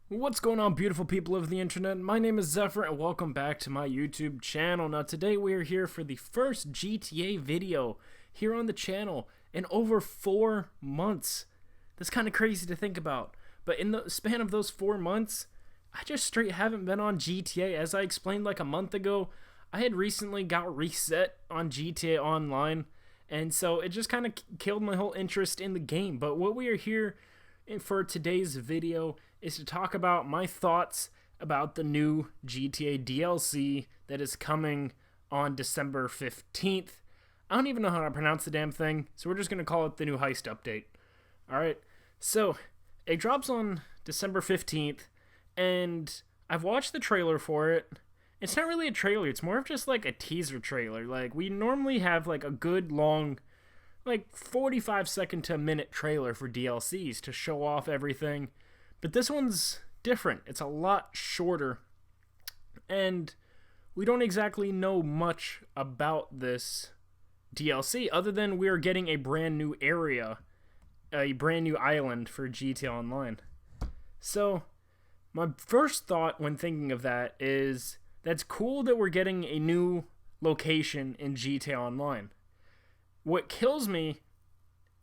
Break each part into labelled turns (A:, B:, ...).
A: What's going on, beautiful people of the internet? My name is Zephyr and welcome back to my YouTube channel. Now today we are here for the first GTA video here on the channel in over 4 months. That's kind of crazy to think about. But in the span of those 4 months, I just straight haven't been on GTA. As I explained like a month ago, I had recently got reset on GTA Online, and so it just kind of killed my whole interest in the game. But what we are here for today's video is to talk about my thoughts about the new GTA DLC that is coming on December 15th. I don't even know how to pronounce the damn thing, so we're just going to call it the new Heist update. Alright, so it drops on December 15th, and I've watched the trailer for it. It's not really a trailer, it's more of just like a teaser trailer. Like, we normally have like a good long, like 45-second to a minute trailer for DLCs to show off everything. But this one's different. It's a lot shorter, and we don't exactly know much about this DLC other than we are getting a brand new area, a brand new island for GTA Online. So my first thought when thinking of that is that's cool that we're getting a new location in GTA Online. What kills me,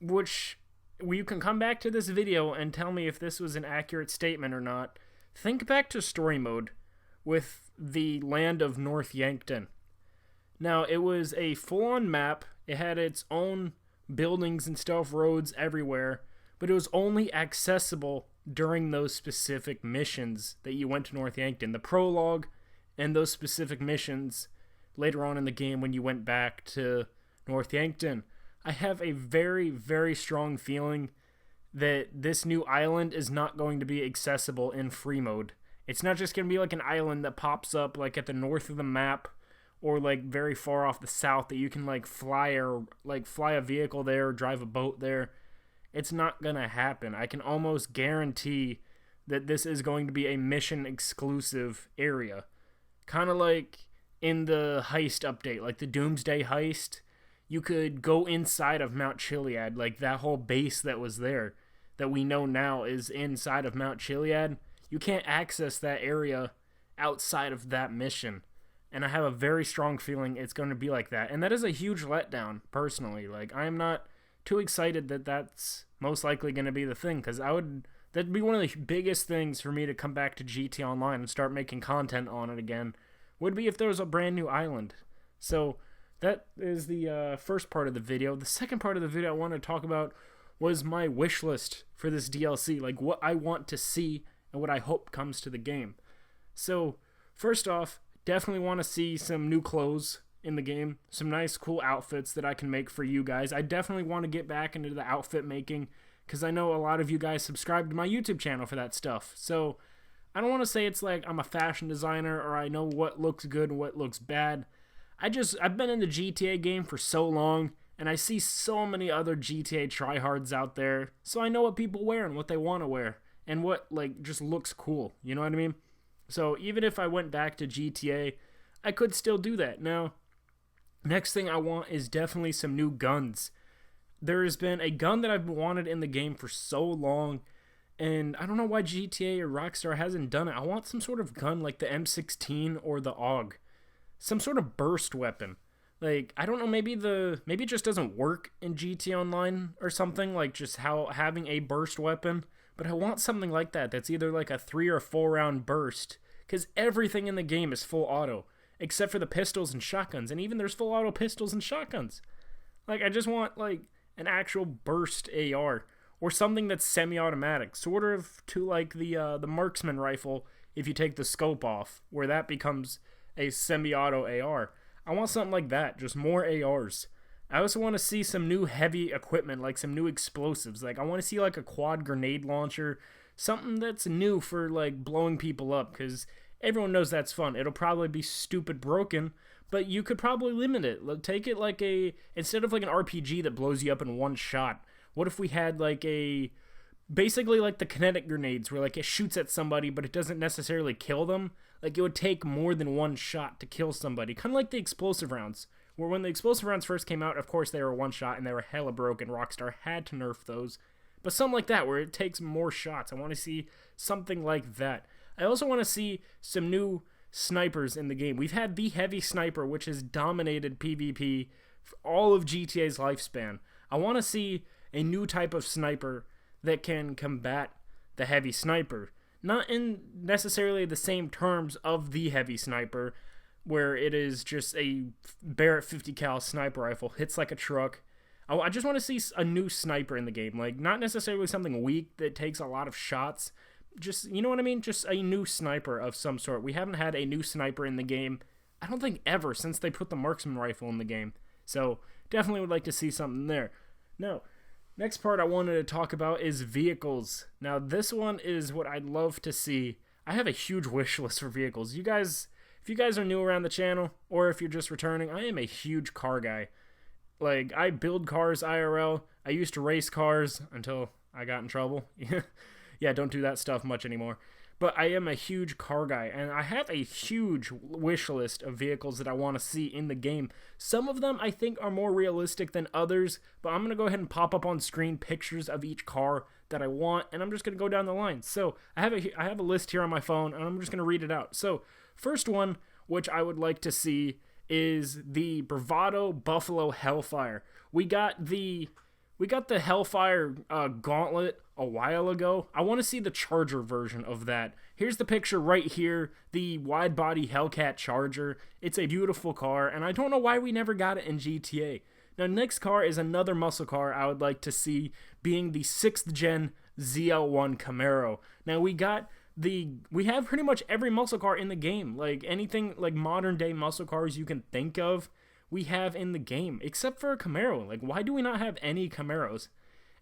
A: which you can come back to this video and tell me if this was an accurate statement or not. Think back to story mode with the land of North Yankton. Now, it was a full-on map. It had its own buildings and stuff, roads everywhere, but it was only accessible during those specific missions that you went to North Yankton. The prologue and those specific missions later on in the game when you went back to North Yankton. I have a very, very strong feeling that this new island is not going to be accessible in free mode. It's not just going to be like an island that pops up like at the north of the map or like very far off the south that you can like fly a vehicle there or drive a boat there. It's not going to happen. I can almost guarantee that this is going to be a mission exclusive area. Kind of like in the Heist update, like the Doomsday Heist. You could go inside of Mount Chiliad, like that whole base that was there, that we know now is inside of Mount Chiliad. You can't access that area outside of that mission. And I have a very strong feeling it's going to be like that. And that is a huge letdown, personally. Like, I am not too excited that that's most likely going to be the thing, because that'd be one of the biggest things for me to come back to GTA Online and start making content on it again, would be if there was a brand new island. So that is the first part of the video. The second part of the video I want to talk about was my wish list for this DLC, like what I want to see and what I hope comes to the game. So first off, definitely want to see some new clothes in the game, some nice cool outfits that I can make for you guys. I definitely want to get back into the outfit making because I know a lot of you guys subscribe to my YouTube channel for that stuff. So I don't want to say it's like I'm a fashion designer or I know what looks good and what looks bad. I've been in the GTA game for so long, and I see so many other GTA tryhards out there, so I know what people wear and what they want to wear, and what, like, just looks cool, you know what I mean? So even if I went back to GTA, I could still do that. Now, next thing I want is definitely some new guns. There has been a gun that I've wanted in the game for so long, and I don't know why GTA or Rockstar hasn't done it. I want some sort of gun like the M16 or the AUG. Some sort of burst weapon. Like, I don't know, maybe it just doesn't work in GTA Online or something, like just how having a burst weapon, but I want something like that that's either like a 3 or 4 round burst, because everything in the game is full auto, except for the pistols and shotguns, and even there's full auto pistols and shotguns. Like, I just want like an actual burst AR, or something that's semi-automatic, sort of to like the marksman rifle if you take the scope off, where that becomes a semi-auto AR. I want something like that, just more ARs. I also want to see some new heavy equipment, like some new explosives. Like, I want to see like a quad grenade launcher, something that's new for like blowing people up, because everyone knows that's fun. It'll probably be stupid broken, but you could probably limit it. Take it like instead of like an RPG that blows you up in one shot, what if we had like basically like the kinetic grenades where like it shoots at somebody but it doesn't necessarily kill them. Like, it would take more than one shot to kill somebody, kind of like the explosive rounds, where when the explosive rounds first came out, of course they were one shot and they were hella broken. Rockstar had to nerf those, but something like that where it takes more shots. I want to see something like that. I also want to see some new snipers in the game. We've had the heavy sniper, which has dominated PvP for all of GTA's lifespan. I want to see a new type of sniper that can combat the heavy sniper. Not in necessarily the same terms of the heavy sniper, where it is just a Barrett 50 cal sniper rifle, hits like a truck. I just want to see a new sniper in the game. Like, not necessarily something weak that takes a lot of shots. Just, you know what I mean? Just a new sniper of some sort. We haven't had a new sniper in the game, I don't think ever, since they put the marksman rifle in the game. So, definitely would like to see something there. Now, next part I wanted to talk about is vehicles. Now, this one is what I'd love to see. I have a huge wish list for vehicles. You guys, if you guys are new around the channel, or if you're just returning, I am a huge car guy. Like, I build cars IRL. I used to race cars until I got in trouble. Yeah, don't do that stuff much anymore. But I am a huge car guy, and I have a huge wish list of vehicles that I want to see in the game. Some of them I think are more realistic than others, but I'm going to go ahead and pop up on screen pictures of each car that I want, and I'm just going to go down the line. So I have a list here on my phone, and I'm just going to read it out. So first one, which I would like to see, is the Bravado Buffalo Hellfire. We got the Hellfire gauntlet a while ago. I want to see the Charger version of that. Here's the picture right here, the wide-body Hellcat Charger. It's a beautiful car, and I don't know why we never got it in GTA. Now, next car is another muscle car I would like to see, being the 6th gen ZL1 Camaro. Now, we have pretty much every muscle car in the game. Like, anything like modern-day muscle cars you can think of, we have in the game, except for a Camaro. Like, why do we not have any Camaros?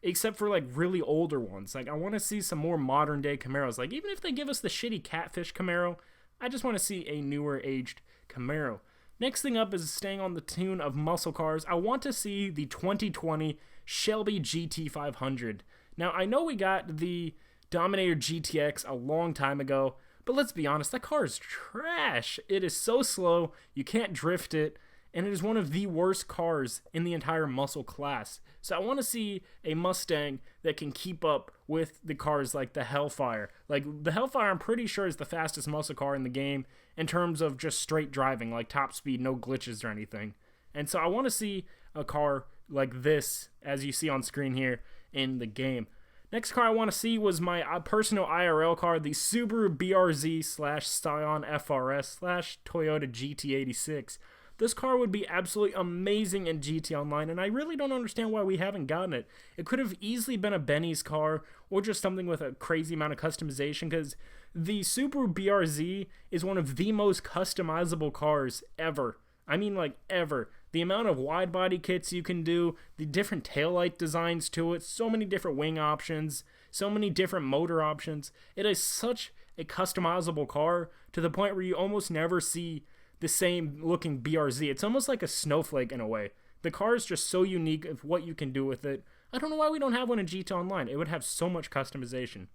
A: Except for, like, really older ones. Like, I want to see some more modern-day Camaros. Like, even if they give us the shitty Catfish Camaro, I just want to see a newer-aged Camaro. Next thing up is staying on the tune of muscle cars. I want to see the 2020 Shelby GT500. Now, I know we got the Dominator GTX a long time ago, but let's be honest, that car is trash. It is so slow, you can't drift it, and it is one of the worst cars in the entire muscle class. So I want to see a Mustang that can keep up with the cars like the Hellfire. Like, the Hellfire, I'm pretty sure, is the fastest muscle car in the game in terms of just straight driving, like top speed, no glitches or anything. And so I want to see a car like this, as you see on screen here, in the game. Next car I want to see was my personal IRL car, the Subaru BRZ/Scion FRS/Toyota GT86. This car would be absolutely amazing in GT Online, and I really don't understand why we haven't gotten it. It could have easily been a Benny's car, or just something with a crazy amount of customization, because the Subaru BRZ is one of the most customizable cars ever. I mean, like, ever. The amount of wide body kits you can do, the different taillight designs to it, so many different wing options, so many different motor options. It is such a customizable car to the point where you almost never see the same looking BRZ. It's almost like a snowflake in a way. The car is just so unique of what you can do with it. I don't know why we don't have one in GT Online. It would have so much customization.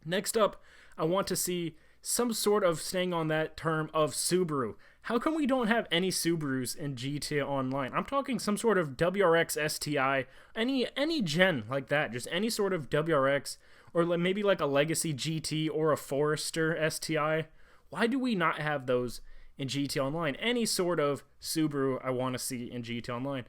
A: Next up, I want to see some sort of, staying on that term, of Subaru. How come we don't have any Subarus in GTA Online? I'm talking some sort of WRX STI, any gen like that, just any sort of WRX, or maybe like a Legacy GT or a Forester STI. Why do we not have those in GT Online? Any sort of Subaru I want to see in GT Online.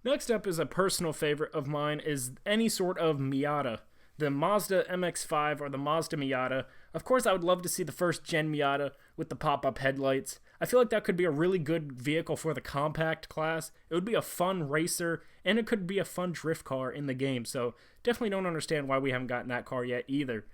A: Next up is a personal favorite of mine, is any sort of Miata. The Mazda MX-5 or the Mazda Miata. Of course, I would love to see the first gen Miata with the pop-up headlights. I feel like that could be a really good vehicle for the compact class. It would be a fun racer, and it could be a fun drift car in the game. So definitely don't understand why we haven't gotten that car yet either.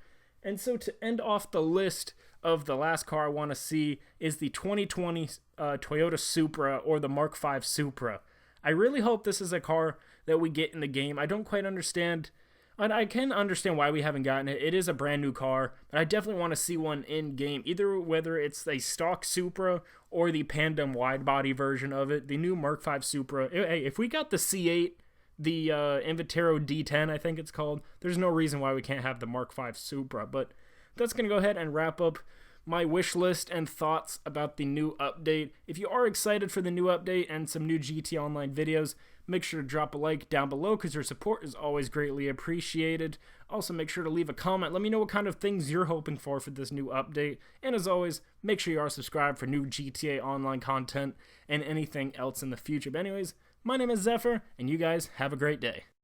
A: And so to end off the list of the last car I want to see is the 2020 Toyota Supra, or the Mark V Supra. I really hope this is a car that we get in the game. I don't quite understand, and I can understand why we haven't gotten it. It is a brand new car, but I definitely want to see one in game, either whether it's a stock Supra or the Pandem wide body version of it, the new Mark V Supra. Hey, if we got the C8, the Invitero D10, I think it's called, there's no reason why we can't have the Mark V Supra. But that's going to go ahead and wrap up my wish list and thoughts about the new update. If you are excited for the new update and some new GTA Online videos, make sure to drop a like down below because your support is always greatly appreciated. Also, make sure to leave a comment. Let me know what kind of things you're hoping for this new update. And as always, make sure you are subscribed for new GTA Online content and anything else in the future. But anyways, my name is Zephyr, and you guys have a great day.